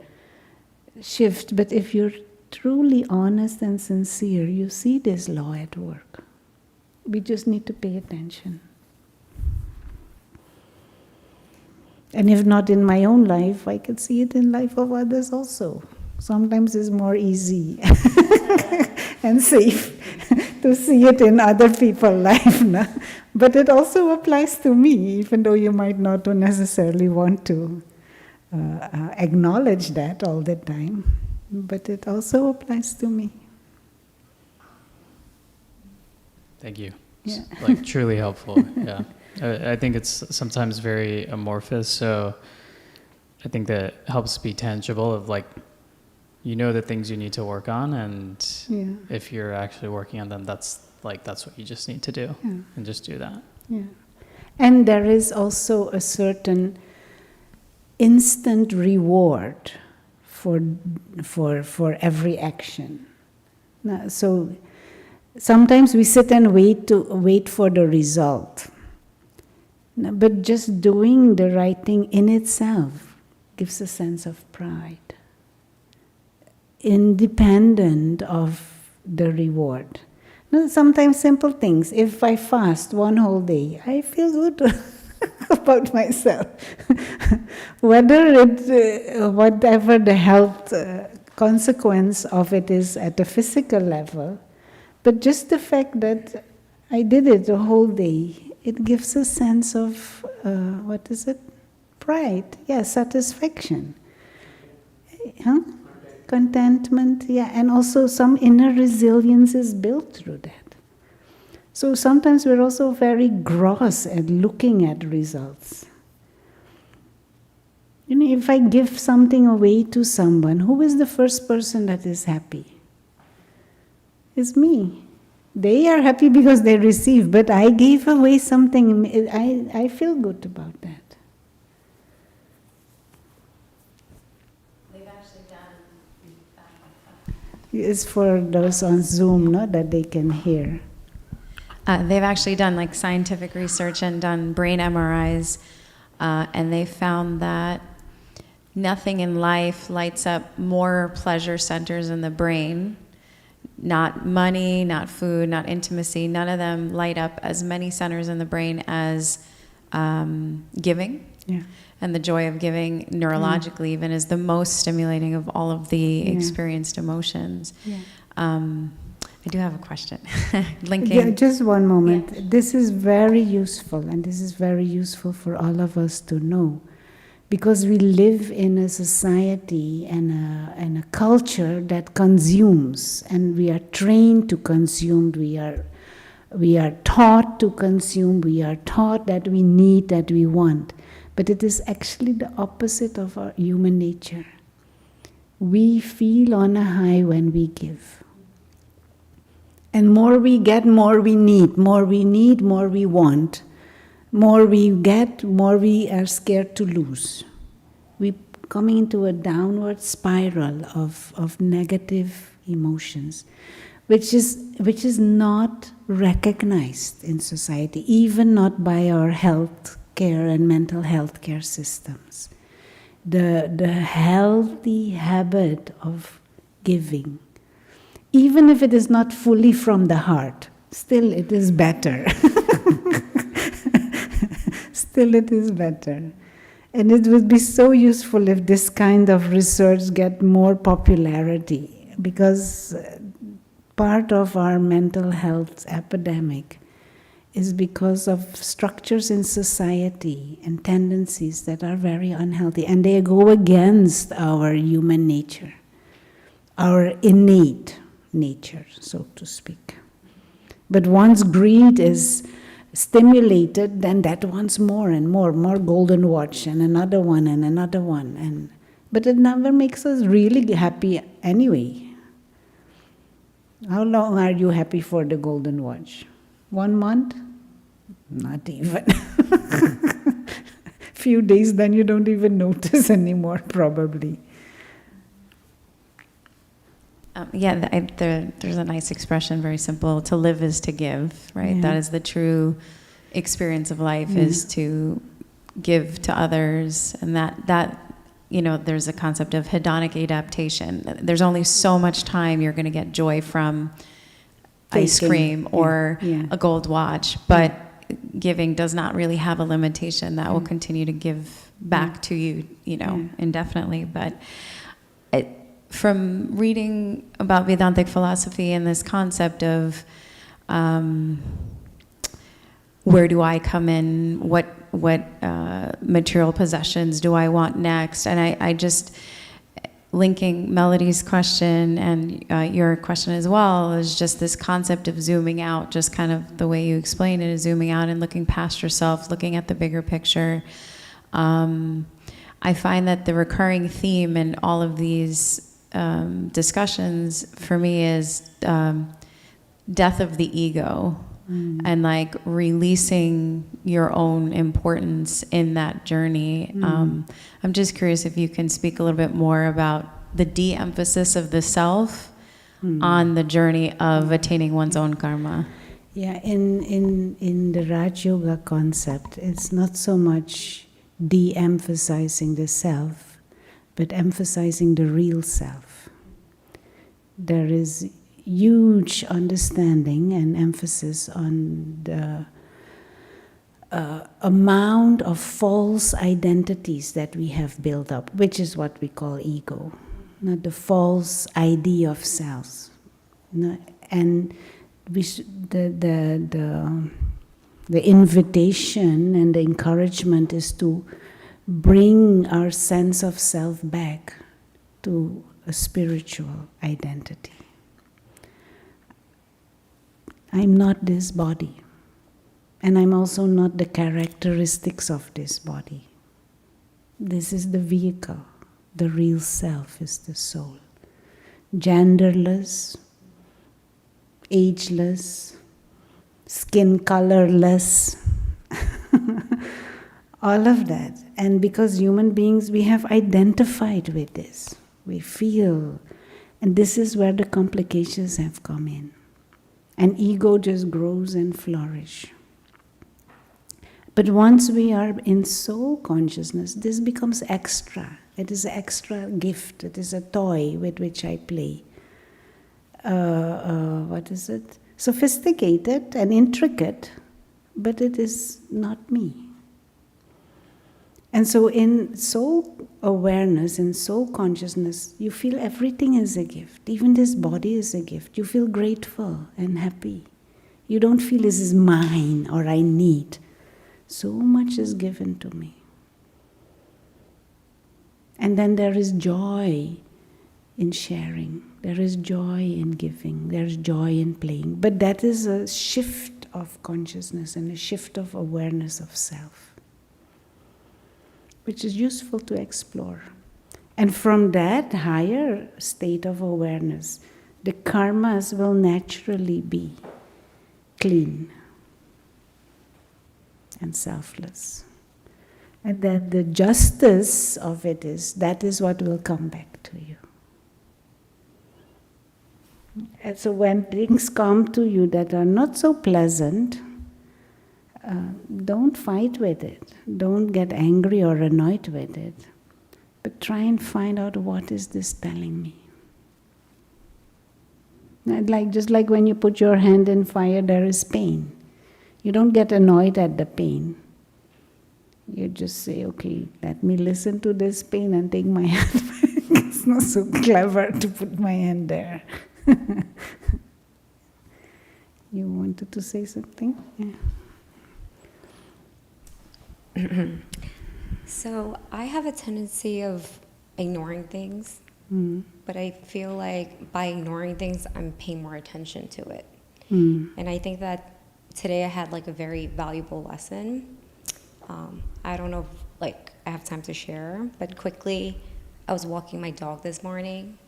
shift, but if you're truly honest and sincere, you see this law at work. We just need to pay attention. And if not in my own life, I can see it in life of others also. Sometimes it's more easy and safe to see it in other people's life. No? But it also applies to me, even though you might not necessarily want to acknowledge that all the time. But it also applies to me. Thank you. Yeah. Like truly helpful. Yeah. I think it's sometimes very amorphous, so I think that helps be tangible of like, you know the things you need to work on, and if you're actually working on them, that's what you just need to do, and just do that. Yeah. And there is also a certain instant reward for every action. Now, so sometimes we sit and wait for the result. Now, but just doing the right thing in itself gives a sense of pride, independent of the reward. Now, sometimes simple things. If I fast one whole day, I feel good about myself. Whatever the health consequence of it is at the physical level, But just the fact that I did it the whole day, it gives a sense of, what is it? Pride, yeah, satisfaction. Huh? Contentment, yeah, and also some inner resilience is built through that. So sometimes we're also very gross at looking at results. You know, if I give something away to someone, who is the first person that is happy? It's me. They are happy because they receive, but I gave away something, I feel good about that. It's for those on Zoom, no, that they can hear. They've actually done like scientific research and done brain MRIs, and they found that nothing in life lights up more pleasure centers in the brain. Not money, not food, not intimacy. None of them light up as many centers in the brain as giving. Yeah. And the joy of giving neurologically even is the most stimulating of all of the experienced emotions. Yeah. I do have a question. Linking. Yeah, just one moment. Yeah. This is very useful, and this is very useful for all of us to know. Because we live in a society and a culture that consumes, and we are trained to consume, we are taught to consume, we are taught that we need, that we want. But it is actually the opposite of our human nature. We feel on a high when we give. And more we get, more we need. More we need, more we want. More we get, more we are scared to lose. We're coming into a downward spiral of negative emotions, which is not recognized in society, even not by our health care and mental health care systems. The healthy habit of giving, even if it is not fully from the heart, still it is better. Still it is better. And it would be so useful if this kind of research get more popularity, because part of our mental health epidemic is because of structures in society and tendencies that are very unhealthy, and they go against our human nature, our innate nature, so to speak. But once greed is stimulated, then that wants more and more golden watch and another one, but it never makes us really happy anyway. How long are you happy for the golden watch? 1 month? Not even. Few days, then you don't even notice anymore, probably. There's a nice expression, very simple. To live is to give, right? Yeah. That is the true experience of life, is to give to others. And that there's a concept of hedonic adaptation. There's only so much time you're going to get joy from ice cream or a gold watch, but giving does not really have a limitation. That will continue to give back to you, indefinitely. But from reading about Vedantic philosophy and this concept of where do I come in, what material possessions do I want next, and I just linking Melody's question and your question as well is just this concept of zooming out, just kind of the way you explain it is zooming out and looking past yourself, looking at the bigger picture. I find that the recurring theme in all of these discussions for me is death of the ego, and like releasing your own importance in that journey. I'm just curious if you can speak a little bit more about the de-emphasis of the self on the journey of attaining one's own karma. Yeah, in the Raj Yoga concept, it's not so much de-emphasizing the self, but emphasizing the real self. There is huge understanding and emphasis on the amount of false identities that we have built up, which is what we call ego, not the false idea of self. And the invitation and the encouragement is to bring our sense of self back to a spiritual identity. I'm not this body, and I'm also not the characteristics of this body. This is the vehicle. The real self is the soul. Genderless, ageless, skin colorless, all of that. And because human beings, we have identified with this. We feel, and this is where the complications have come in. And ego just grows and flourishes. But once we are in soul consciousness, this becomes extra. It is an extra gift. It is a toy with which I play. What is it? Sophisticated and intricate, but it is not me. And so in soul awareness, in soul consciousness, you feel everything is a gift. Even this body is a gift. You feel grateful and happy. You don't feel this is mine or I need. So much is given to me. And then there is joy in sharing. There is joy in giving. There is joy in playing. But that is a shift of consciousness and a shift of awareness of self, which is useful to explore. And from that higher state of awareness, the karmas will naturally be clean and selfless. And then the justice of it is, that is what will come back to you. And so when things come to you that are not so pleasant, don't fight with it. Don't get angry or annoyed with it. But try and find out, what is this telling me? Just like when you put your hand in fire, there is pain. You don't get annoyed at the pain. You just say, okay, let me listen to this pain and take my hand back. It's not so clever to put my hand there. You wanted to say something? Yeah. So I have a tendency of ignoring things, but I feel like by ignoring things, I'm paying more attention to it. And I think that today I had like a very valuable lesson. I don't know if I have time to share, but quickly, I was walking my dog this morning,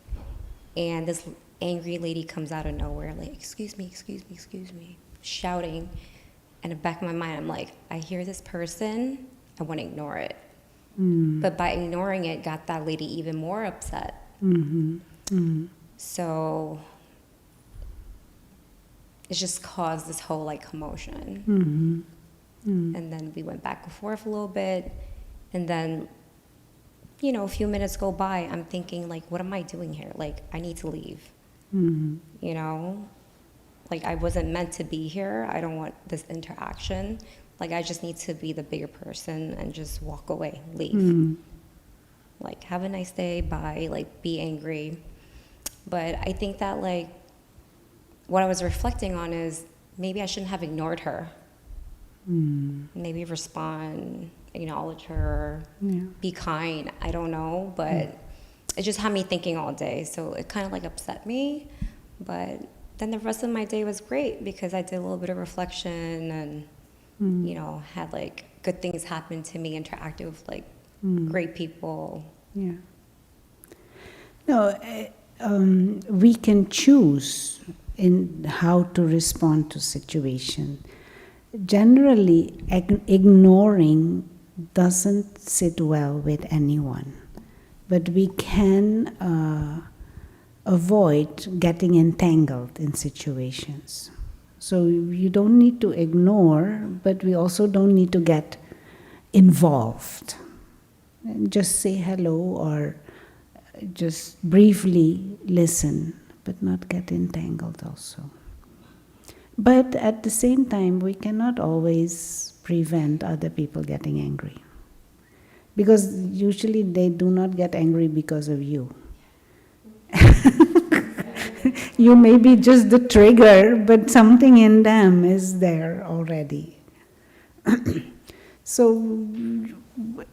and this angry lady comes out of nowhere, like, excuse me, shouting. And in the back of my mind, I'm like, I hear this person, I want to ignore it. But by ignoring it, got that lady even more upset. So it just caused this whole commotion. And then we went back and forth a little bit, and then, a few minutes go by, I'm thinking, what am I doing here? I need to leave. I wasn't meant to be here. I don't want this interaction. I just need to be the bigger person and just walk away, leave. Have a nice day, bye, be angry. But I think that, what I was reflecting on is maybe I shouldn't have ignored her. Maybe respond, acknowledge her, be kind. I don't know, but it just had me thinking all day. So it kind of upset me. But then the rest of my day was great because I did a little bit of reflection and, had good things happen to me, interacted with great people. Yeah. No, we can choose in how to respond to situation. Generally, ignoring doesn't sit well with anyone, but we can avoid getting entangled in situations. So you don't need to ignore, but we also don't need to get involved. Just say hello or just briefly listen, but not get entangled also. But at the same time, we cannot always prevent other people getting angry. Because usually they do not get angry because of you. You may be just the trigger, but something in them is there already. So,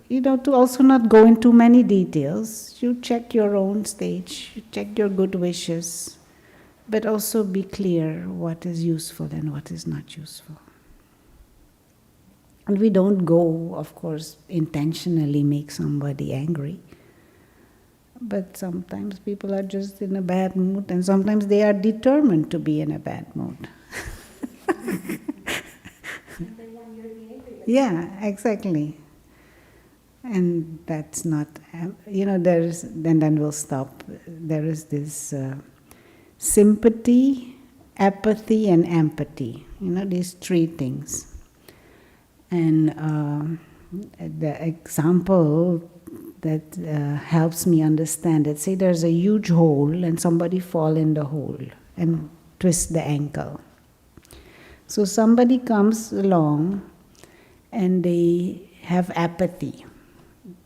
to also not go into many details, you check your own stage, you check your good wishes, but also be clear what is useful and what is not useful. And we don't go, of course, intentionally make somebody angry. But sometimes people are just in a bad mood, and sometimes they are determined to be in a bad mood. Yeah, exactly. And that's not, then we'll stop. There is this sympathy, apathy, and empathy. These three things. And the example that helps me understand it, say there's a huge hole and somebody fall in the hole and twist the ankle. So somebody comes along and they have apathy,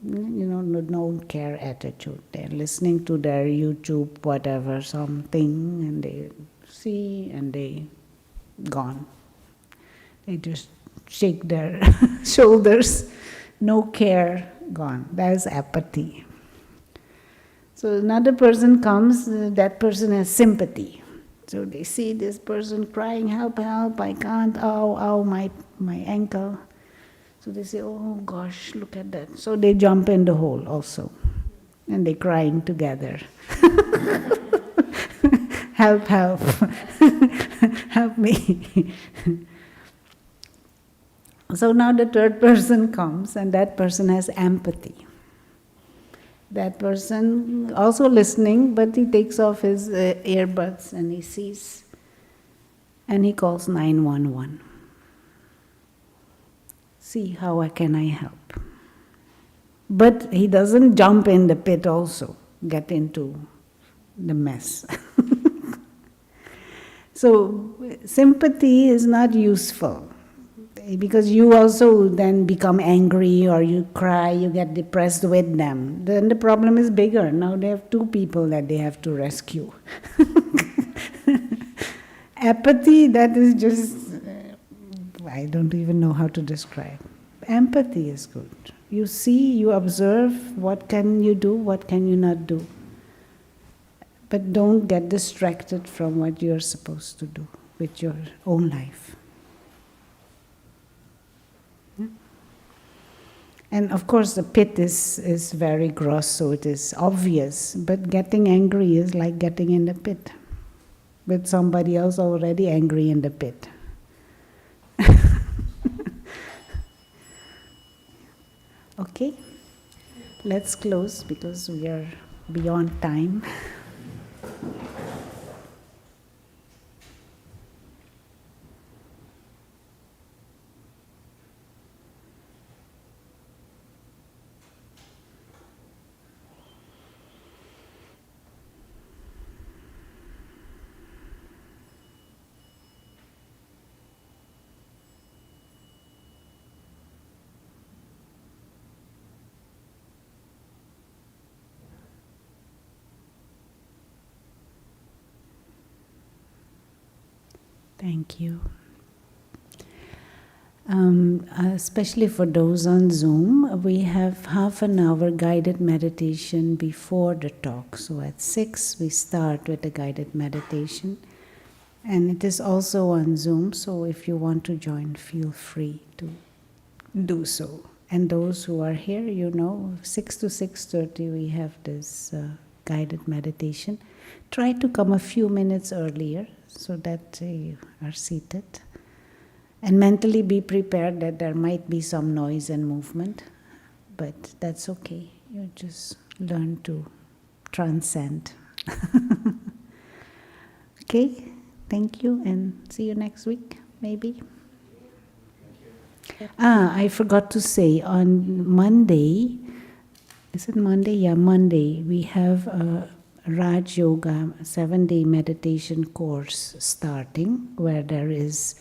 no care attitude. They're listening to their YouTube, whatever, something, and they see and they gone. They just shake their shoulders, no care, gone. That's apathy. So another person comes, that person has sympathy. So they see this person crying, help, help, I can't, ow, my ankle. So they say, oh gosh, look at that. So they jump in the hole also. And they're crying together. Help, help. Help me. So now the third person comes, and that person has empathy. That person also listening, but he takes off his earbuds and he sees, and he calls 911. See, how can I help? But he doesn't jump in the pit also, get into the mess. So sympathy is not useful, because you also then become angry or you cry, you get depressed with them. Then the problem is bigger. Now they have two people that they have to rescue. Apathy, that is just, I don't even know how to describe. Empathy is good. You see, you observe, what can you do, what can you not do. But don't get distracted from what you're supposed to do with your own life. And of course the pit is very gross, so it is obvious, but getting angry is like getting in the pit, with somebody else already angry in the pit. Okay, let's close because we are beyond time. Thank you. Especially for those on Zoom, we have half an hour guided meditation before the talk. So at 6 we start with the guided meditation. And it is also on Zoom, so if you want to join, feel free to do so. And those who are here, 6 to 6:30 we have this guided meditation. Try to come a few minutes earlier so that you are seated. And mentally be prepared that there might be some noise and movement, but that's okay. You just learn to transcend. Okay, thank you and see you next week, maybe. I forgot to say, on Monday, is it Monday? Yeah, Monday, we have a Raj Yoga 7-day meditation course starting, where there is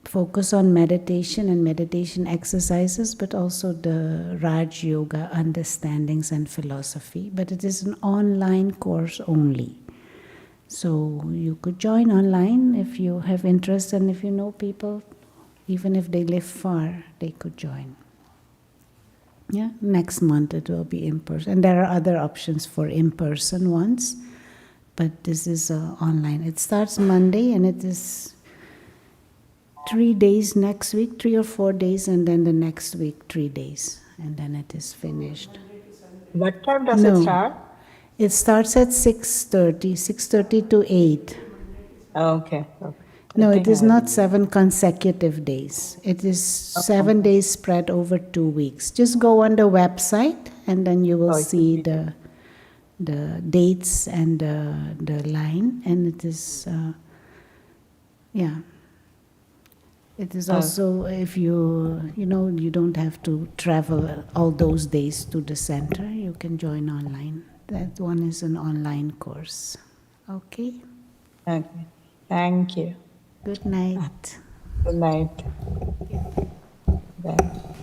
focus on meditation and meditation exercises, but also the Raj Yoga understandings and philosophy. But it is an online course only. So you could join online if you have interest, and if you know people, even if they live far, they could join. Yeah, next month it will be in person. And there are other options for in-person ones, but this is online. It starts Monday and it is 3 days next week, 3 or 4 days, and then the next week 3 days, and then it is finished. What time does No. it start? It starts at 6:30 to 8. Oh, okay. Okay. No, I it think is I will not do 7 consecutive days. It is 7 days spread over 2 weeks. Just go on the website and then you will Oh, it see will be the dates and the line. And it is, yeah. It is also, if you don't have to travel all those days to the center, you can join online. That one is an online course. Okay? Okay. Thank you. Good night. Good night. Bye.